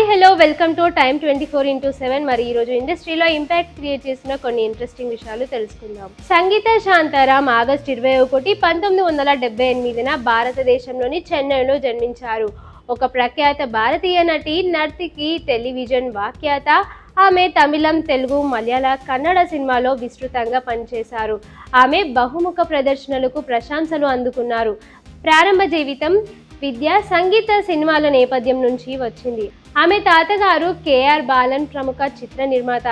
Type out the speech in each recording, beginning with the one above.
Hello welcome to time 24x7. మరి ఈరోజు ఇండస్ట్రీలో ఇంపాక్ట్ క్రియేట్ చేసిన కొన్ని ఇంట్రెస్టింగ్ విషయాలు తెలుసుకుందాం. సంగీత శాంతారాం ఆగస్టు 21, 1978న భారతదేశంలోని చెన్నైలో జన్మించారు. ఒక ప్రఖ్యాత భారతీయ నటి, నర్తకి, టెలివిజన్ వ్యాఖ్యాత. ఆమె తమిళం, తెలుగు, మలయాళ, కన్నడ సినిమాలో విస్తృతంగా పనిచేశారు. ఆమె బహుముఖ ప్రదర్శనలకు ప్రశంసలు అందుకున్నారు. ప్రారంభ జీవితం విద్య, సంగీత, సినిమాల నేపథ్యం నుంచి వచ్చింది. ఆమె తాతగారు కేఆర్ బాలన్ ప్రముఖ చిత్ర నిర్మాత.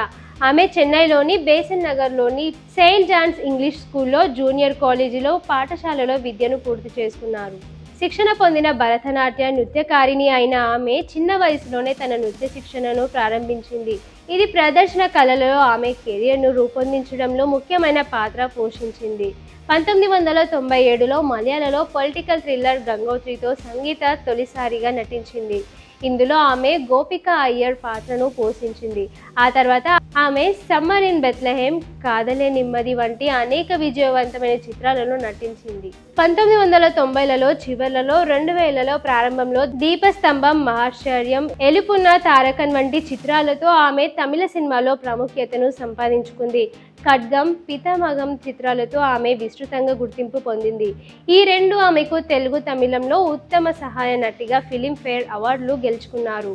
ఆమె చెన్నైలోని బేసన్ నగర్లోని సెయింట్ జాన్స్ ఇంగ్లీష్ స్కూల్లో, జూనియర్ కాలేజీలో, పాఠశాలలో విద్యను పూర్తి చేసుకున్నారు. శిక్షణ పొందిన భరతనాట్య నృత్యకారిణి అయిన ఆమె చిన్న వయసులోనే తన నృత్య శిక్షణను ప్రారంభించింది. ఇది ప్రదర్శన కళలలో ఆమె కెరియర్ను రూపొందించడంలో ముఖ్యమైన పాత్ర పోషించింది. 1997లో మలయాళలో పొలిటికల్ థ్రిల్లర్ గంగోత్రితో సంగీత తొలిసారిగా నటించింది. ఇందులో ఆమె గోపిక అయ్యర్ పాత్రను పోషించింది. ఆ తర్వాత ఆమె సమ్మర్ ఇన్ బెత్లెహేం, కాదలే నెమ్మది వంటి అనేక విజయవంతమైన చిత్రాలలో నటించింది. 1990లలో చివర్లలో, 2000లో ప్రారంభంలో దీపస్తంభం, మహాశ్చర్యం, ఎలుపున్న తారకన్ వంటి చిత్రాలతో ఆమె తమిళ సినిమాలో ప్రాముఖ్యతను సంపాదించుకుంది. ఖడ్గం, పితామహం చిత్రాలతో ఆమె విస్తృతంగా గుర్తింపు పొందింది. ఈ రెండు ఆమెకు తెలుగు, తమిళంలో ఉత్తమ సహాయ నటిగా ఫిలింఫేర్ అవార్డులు గెలుచుకున్నారు.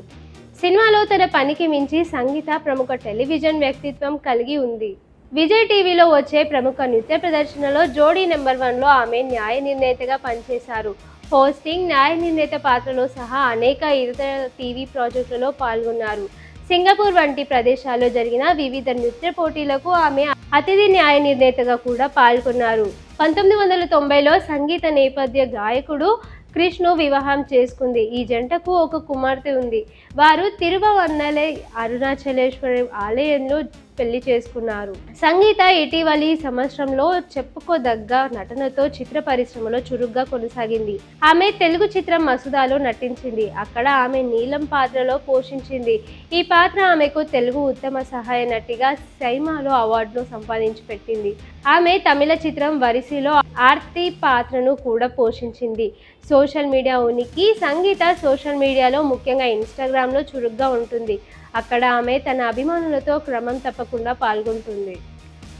సినిమాలో తన పనికి మించి సంగీత ప్రముఖ టెలివిజన్ వ్యక్తిత్వం కలిగి ఉంది. విజయ్ టీవీలో వచ్చే ప్రముఖ నృత్య ప్రదర్శనలో జోడీ నెంబర్ 1లో ఆమె న్యాయ నిర్ణేతగా పనిచేశారు. హోస్టింగ్, న్యాయ నిర్ణేత పాత్రలో సహా అనేక ఇతర టీవీ ప్రాజెక్టులలో పాల్గొన్నారు. సింగపూర్ వంటి ప్రదేశాల్లో జరిగిన వివిధ నృత్య పోటీలకు ఆమె అతిథి న్యాయ నిర్ణేతగా కూడా పాల్గొన్నారు. 1990లో సంగీత నేపథ్య గాయకుడు క్రిష్ను వివాహం చేసుకుంది. ఈ జంటకు ఒక కుమార్తె ఉంది. వారు తిరువన్నలై అరుణాచలేశ్వర ఆలయంలో పెళ్లి చేసుకున్నారు. సంగీత ఇటీవలి సంవత్సరంలో చెప్పుకోదగ్గ నటనతో చిత్ర పరిశ్రమలో చురుగ్గా కొనసాగింది. ఆమె తెలుగు చిత్రం మసూదాలో నటించింది. అక్కడ ఆమె నీలం పాత్రలో పోషించింది. ఈ పాత్ర ఆమెకు తెలుగు ఉత్తమ సహాయ నటిగా సైమాలో అవార్డును సంపాదించి పెట్టింది. ఆమె తమిళ చిత్రం వరిసిలో ఆర్తి పాత్రను కూడా పోషించింది. సోషల్ మీడియా ఉనికి. సంగీత సోషల్ మీడియాలో, ముఖ్యంగా ఇన్స్టాగ్రామ్లో చురుగ్గా ఉంటుంది. అక్కడ ఆమె తన అభిమానులతో క్రమం తప్పకుండా పాల్గొంటుంది.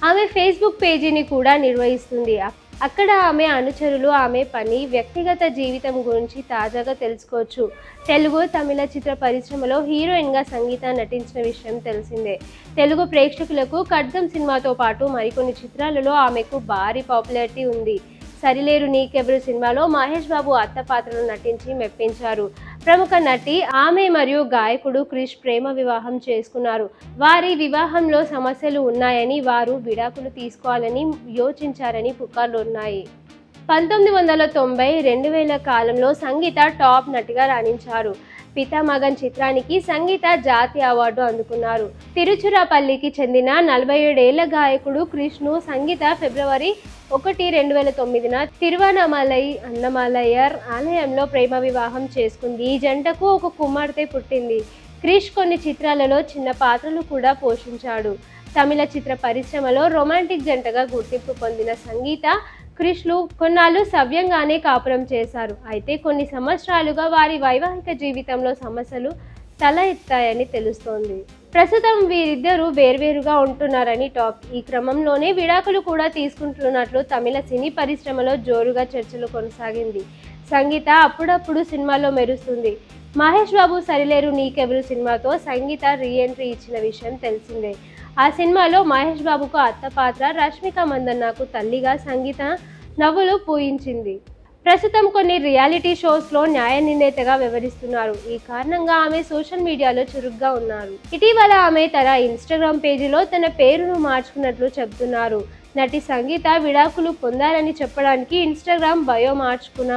ఆమె ఫేస్బుక్ పేజీని కూడా నిర్వహిస్తుంది. అక్కడ ఆమె అనుచరులు ఆమె పని, వ్యక్తిగత జీవితం గురించి తాజాగా తెలుసుకోవచ్చు. తెలుగు, తమిళ చిత్ర పరిశ్రమలో హీరోయిన్గా సంగీత నటించిన విషయం తెలిసిందే. తెలుగు ప్రేక్షకులకు ఖడ్గం సినిమాతో పాటు మరికొన్ని చిత్రాలలో ఆమెకు భారీ పాపులారిటీ ఉంది. సరిలేరు నీకెవరు సినిమాలో మహేష్ బాబు అత్త పాత్రలో నటించి మెప్పించారు. ప్రముఖ నటి ఆమె మరియు గాయకుడు క్రిష్ ప్రేమ వివాహం చేసుకున్నారు. వారి వివాహంలో సమస్యలు ఉన్నాయని, వారు విడాకులు తీసుకోవాలని యోచించారని పుకార్లు ఉన్నాయి. 1990, 2000 కాలంలో సంగీత టాప్ నటిగా రాణించారు. పితామహం చిత్రానికి సంగీత జాతీయ అవార్డు అందుకున్నారు. తిరుచురాపల్లికి చెందిన 47 ఏళ్ల గాయకుడు క్రిష్ను సంగీత ఫిబ్రవరి 1, 2009న తిరువన్నమలై అన్నమలయ్యర్ ఆలయంలో ప్రేమ వివాహం చేసుకుంది. ఈ జంటకు ఒక కుమార్తె పుట్టింది. క్రిష్ కొన్ని చిత్రాలలో చిన్న పాత్రలు కూడా పోషించాడు. తమిళ చిత్ర పరిశ్రమలో రొమాంటిక్ జంటగా గుర్తింపు పొందిన సంగీత, క్రిష్లు కొన్నాళ్ళు సవ్యంగానే కాపురం చేశారు. అయితే కొన్ని సంవత్సరాలుగా వారి వైవాహిక జీవితంలో సమస్యలు తల ఎత్తాయని తెలుస్తోంది. ప్రస్తుతం వీరిద్దరూ వేర్వేరుగా ఉంటున్నారని టాక్. ఈ క్రమంలోనే విడాకులు కూడా తీసుకుంటున్నట్లు తమిళ సినీ పరిశ్రమలో జోరుగా చర్చలు కొనసాగింది. సంగీత అప్పుడప్పుడు సినిమాలో మెరుస్తుంది. మహేష్ బాబు సరిలేరు నీకెవరు సినిమాతో సంగీత రీఎంట్రీ ఇచ్చిన విషయం తెలిసిందే. ఆ సినిమాలో మహేష్ బాబుకు అత్త పాత్ర, రష్మిక మందన్నకు తల్లిగా సంగీత నవ్వులు పూయించింది. ప్రస్తుతం కొన్ని రియాలిటీ షోస్లో న్యాయ నిర్ణేతగా వ్యవహరిస్తున్నారు. ఈ కారణంగా ఆమె సోషల్ మీడియాలో చురుగ్గా ఉన్నారు. ఇటీవల ఆమె తన ఇన్స్టాగ్రామ్ పేజీలో తన పేరును మార్చుకున్నట్లు చెబుతున్నారు. నటి సంగీత విడాకులు పొందారని చెప్పడానికి ఇన్స్టాగ్రామ్ బయో మార్చుకున్న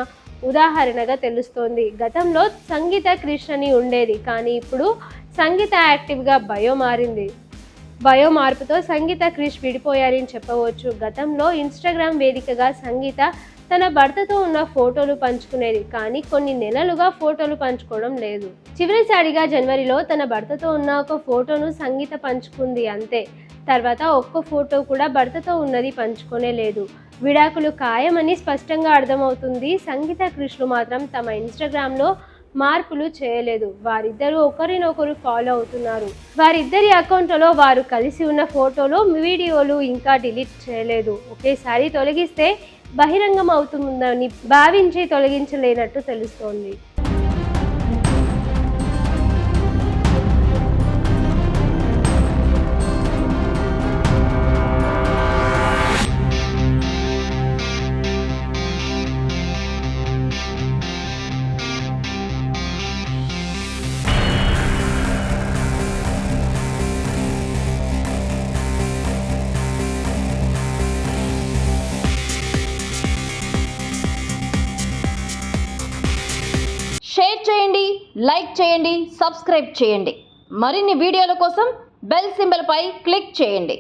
ఉదాహరణగా తెలుస్తోంది. గతంలో సంగీత క్రిష్ అని ఉండేది, కానీ ఇప్పుడు సంగీత యాక్టివ్గా బయో మారింది. బయో మార్పుతో సంగీత క్రిష్ విడిపోయారని చెప్పవచ్చు. గతంలో ఇన్స్టాగ్రామ్ వేదికగా సంగీత తన భర్తతో ఉన్న ఫోటోలు పంచుకునేది, కానీ కొన్ని నెలలుగా ఫోటోలు పంచుకోవడం లేదు. చివరిసారిగా జనవరిలో తన భర్తతో ఉన్న ఒక ఫోటోను సంగీత పంచుకుంది, అంతే. తర్వాత ఒక్క ఫోటో కూడా భర్తతో ఉన్నది పంచుకోనే లేదు. విడాకులు ఖాయమని స్పష్టంగా అర్థమవుతుంది. సంగీత క్రిష్లు మాత్రం తమ ఇన్స్టాగ్రామ్లో మార్పులు చేయలేదు. వారిద్దరూ ఒకరినొకరు ఫాలో అవుతున్నారు. వారిద్దరి అకౌంట్లలో వారు కలిసి ఉన్న ఫోటోలు, వీడియోలు ఇంకా డిలీట్ చేయలేదు. ఒకేసారి తొలగిస్తే బహిరంగం అవుతుందని భావించి తొలగించలేనట్టు తెలుస్తోంది. షేర్ చేయండి, లైక్ చేయండి, సబ్స్క్రైబ్ చేయండి. మరిన్ని వీడియోల కోసం బెల్ సింబల్ పై క్లిక్ చేయండి.